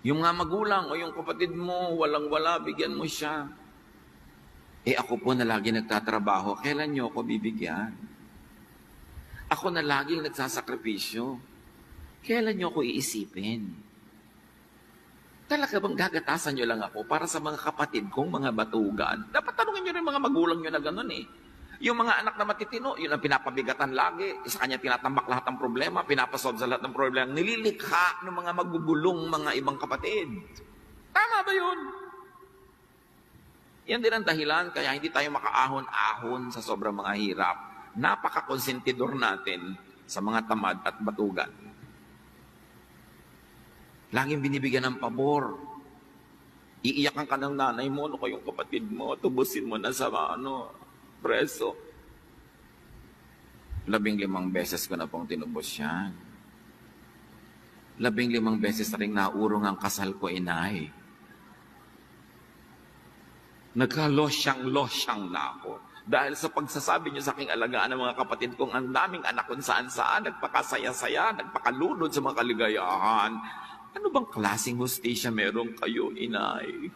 Yung mga magulang o yung kapatid mo, walang-wala, bigyan mo siya. Ako po na lagi nagtatrabaho, kailan niyo ako bibigyan? Ako na laging nagsasakripisyo, kailan niyo ako iisipin? Talaga bang gagatasan niyo lang ako para sa mga kapatid kong mga batugan? Dapat tanungin niyo rin mga magulang niyo na gano'n eh. Yung mga anak na matitino, yun ang pinapabigatan lagi. Sa kanya tinatambak lahat ng problema, pinapasolve sa lahat ng problema. Nililikha ng mga magugulong mga ibang kapatid. Tama ba yun? Yan din ang dahilan kaya hindi tayo makaahon-ahon sa sobrang mga hirap. Napaka-konsentidor natin sa mga tamad at batugan. Laging binibigyan ng pabor. Iiyakan ka ng nanay mo, ano kayong kapatid mo, tubusin mo na sa preso. 15 beses ko na pong tinubos yan. 15 beses na rin naurong ang kasal ko, inay. Nagka-losyang na ako. Dahil sa pagsasabi niyo sa aking alagaan ng mga kapatid kong ang daming anak kung saan-saan, nagpakasaya-saya, nagpakalunod sa mga kaligayahan. Ano bang klaseng hustisya meron kayo, inay?